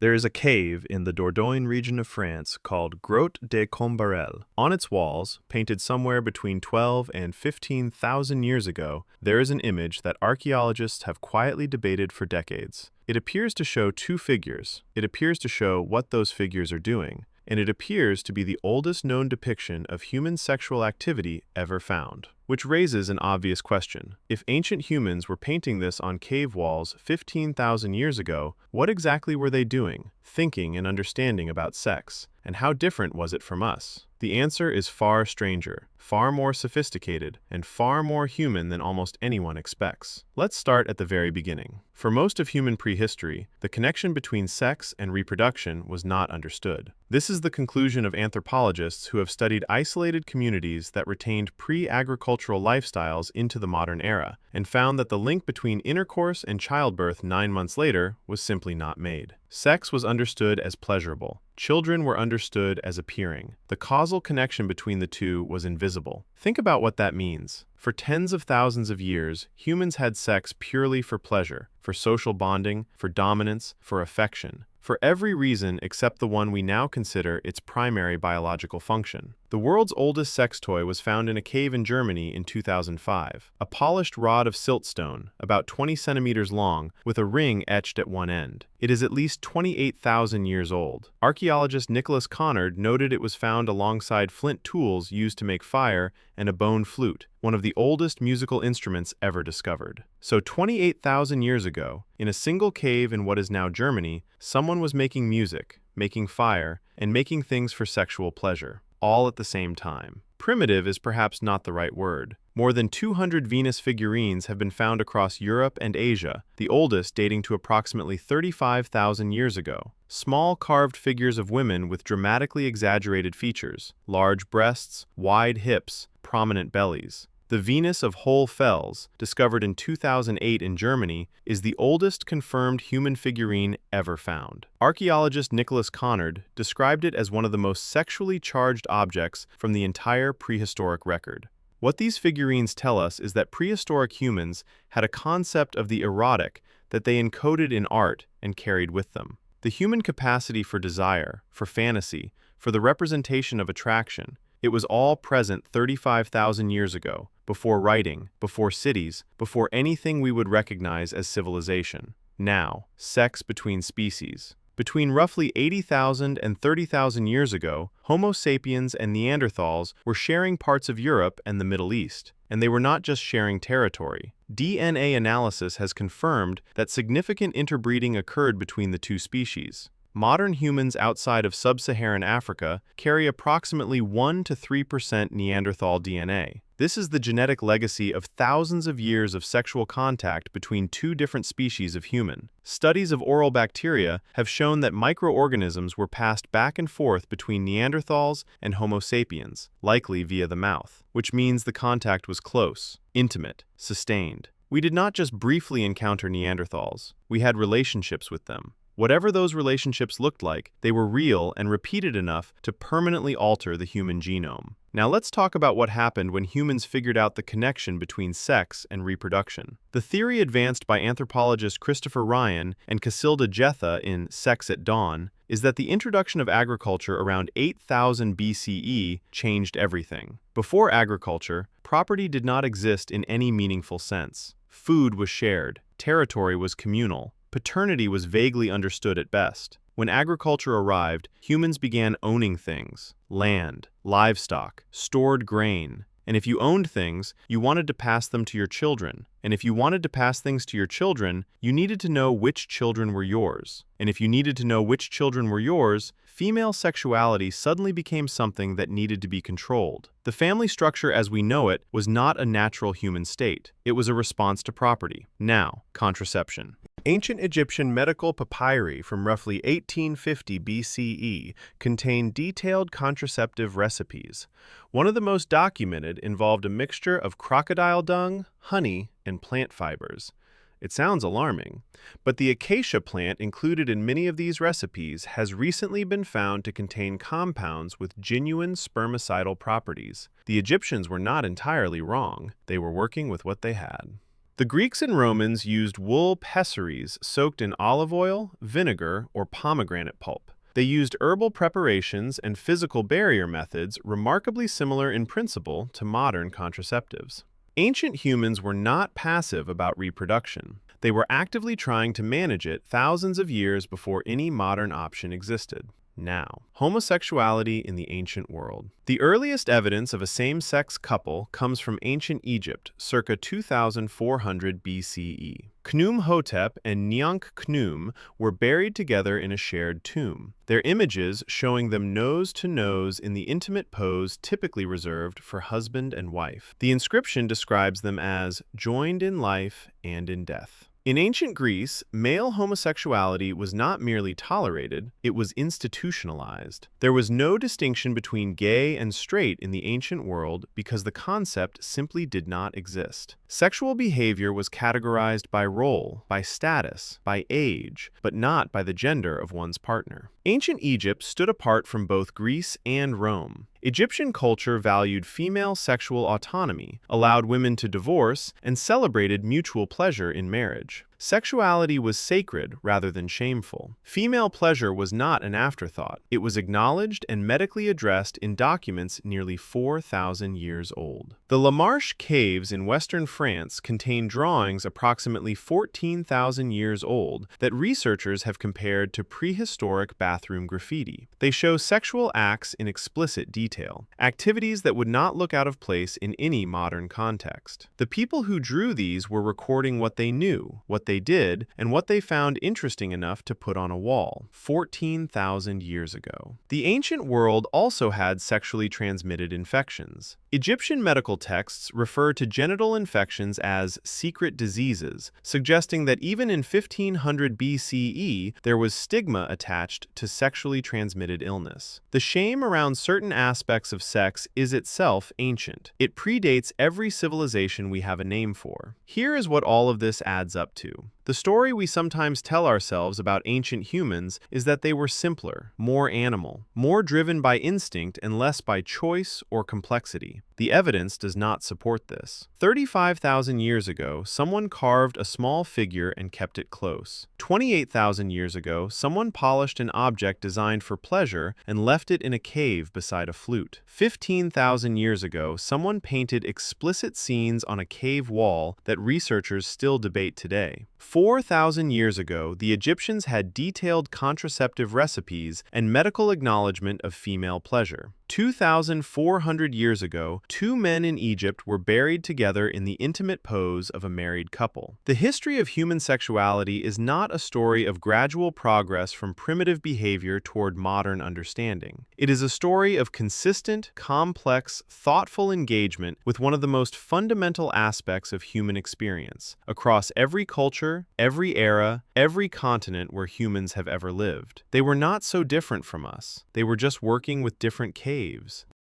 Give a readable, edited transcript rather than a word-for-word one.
There is a cave in the Dordogne region of France called Grotte de Combarel. On its walls, painted somewhere between 12 and 15,000 years ago, there is an image that archaeologists have quietly debated for decades. It appears to show two figures. It appears to show what those figures are doing, and it appears to be the oldest known depiction of human sexual activity ever found. Which raises an obvious question. If ancient humans were painting this on cave walls 15,000 years ago, what exactly were they doing, thinking and understanding about sex? And how different was it from us? The answer is far stranger, far more sophisticated, and far more human than almost anyone expects. Let's start at the very beginning. For most of human prehistory, the connection between sex and reproduction was not understood. This is the conclusion of anthropologists who have studied isolated communities that retained pre-agricultural lifestyles into the modern era, and found that the link between intercourse and childbirth 9 months later was simply not made. Sex was understood as pleasurable. Children were understood as appearing. The causal connection between the two was invisible. Think about what that means. For tens of thousands of years, humans had sex purely for pleasure, for social bonding, for dominance, for affection, for every reason except the one we now consider its primary biological function. The world's oldest sex toy was found in a cave in Germany in 2005, a polished rod of siltstone, about 20 centimeters long, with a ring etched at one end. It is at least 28,000 years old. Archaeologist Nicholas Connard noted it was found alongside flint tools used to make fire and a bone flute, one of the oldest musical instruments ever discovered. So 28,000 years ago, in a single cave in what is now Germany, someone was making music, making fire, and making things for sexual pleasure, all at the same time. Primitive is perhaps not the right word. More than 200 Venus figurines have been found across Europe and Asia, the oldest dating to approximately 35,000 years ago. Small carved figures of women with dramatically exaggerated features, large breasts, wide hips, prominent bellies. The Venus of Hohl-Fels, discovered in 2008 in Germany, is the oldest confirmed human figurine ever found. Archaeologist Nicholas Connard described it as one of the most sexually charged objects from the entire prehistoric record. What these figurines tell us is that prehistoric humans had a concept of the erotic that they encoded in art and carried with them. The human capacity for desire, for fantasy, for the representation of attraction, it was all present 35,000 years ago, before writing, before cities, before anything we would recognize as civilization. Now, sex between species. Between roughly 80,000 and 30,000 years ago, Homo sapiens and Neanderthals were sharing parts of Europe and the Middle East, and they were not just sharing territory. DNA analysis has confirmed that significant interbreeding occurred between the two species. Modern humans outside of sub-Saharan Africa carry approximately 1 to 3% Neanderthal DNA. This is the genetic legacy of thousands of years of sexual contact between two different species of human. Studies of oral bacteria have shown that microorganisms were passed back and forth between Neanderthals and Homo sapiens, likely via the mouth, which means the contact was close, intimate, sustained. We did not just briefly encounter Neanderthals, we had relationships with them. Whatever those relationships looked like, they were real and repeated enough to permanently alter the human genome. Now let's talk about what happened when humans figured out the connection between sex and reproduction. The theory advanced by anthropologists Christopher Ryan and Casilda Jetha in Sex at Dawn is that the introduction of agriculture around 8000 BCE changed everything. Before agriculture, property did not exist in any meaningful sense. Food was shared, territory was communal, paternity was vaguely understood at best. When agriculture arrived, humans began owning things: land, livestock, stored grain. And if you owned things, you wanted to pass them to your children. And if you wanted to pass things to your children, you needed to know which children were yours. And if you needed to know which children were yours, female sexuality suddenly became something that needed to be controlled. The family structure as we know it was not a natural human state. It was a response to property. Now, contraception. Ancient Egyptian medical papyri from roughly 1850 BCE contain detailed contraceptive recipes. One of the most documented involved a mixture of crocodile dung, honey, and plant fibers. It sounds alarming, but the acacia plant included in many of these recipes has recently been found to contain compounds with genuine spermicidal properties. The Egyptians were not entirely wrong. They were working with what they had. The Greeks and Romans used wool pessaries soaked in olive oil, vinegar, or pomegranate pulp. They used herbal preparations and physical barrier methods remarkably similar in principle to modern contraceptives. Ancient humans were not passive about reproduction. They were actively trying to manage it thousands of years before any modern option existed. Now, homosexuality in the ancient world. The earliest evidence of a same-sex couple comes from ancient Egypt, circa 2400 BCE. Khnum-Hotep and Nyankh-Khnum were buried together in a shared tomb, their images showing them nose to nose in the intimate pose typically reserved for husband and wife. The inscription describes them as joined in life and in death. In ancient Greece, male homosexuality was not merely tolerated, it was institutionalized. There was no distinction between gay and straight in the ancient world because the concept simply did not exist. Sexual behavior was categorized by role, by status, by age, but not by the gender of one's partner. Ancient Egypt stood apart from both Greece and Rome. Egyptian culture valued female sexual autonomy, allowed women to divorce, and celebrated mutual pleasure in marriage. Sexuality was sacred rather than shameful. Female pleasure was not an afterthought. It was acknowledged and medically addressed in documents nearly 4,000 years old. The La Marche caves in western France contain drawings approximately 14,000 years old that researchers have compared to prehistoric bathroom graffiti. They show sexual acts in explicit detail, activities that would not look out of place in any modern context. The people who drew these were recording what they knew, what they did, and what they found interesting enough to put on a wall 14,000 years ago. The ancient world also had sexually transmitted infections. Egyptian medical texts refer to genital infections as secret diseases, suggesting that even in 1500 BCE, there was stigma attached to sexually transmitted illness. The shame around certain aspects of sex is itself ancient. It predates every civilization we have a name for. Here is what all of this adds up to. The story we sometimes tell ourselves about ancient humans is that they were simpler, more animal, more driven by instinct and less by choice or complexity. The evidence does not support this. 35,000 years ago, someone carved a small figure and kept it close. 28,000 years ago, someone polished an object designed for pleasure and left it in a cave beside a flute. 15,000 years ago, someone painted explicit scenes on a cave wall that researchers still debate today. 4,000 years ago, the Egyptians had detailed contraceptive recipes and medical acknowledgement of female pleasure. 2,400 years ago, two men in Egypt were buried together in the intimate pose of a married couple. The history of human sexuality is not a story of gradual progress from primitive behavior toward modern understanding. It is a story of consistent, complex, thoughtful engagement with one of the most fundamental aspects of human experience, across every culture, every era, every continent where humans have ever lived. They were not so different from us. They were just working with different caves.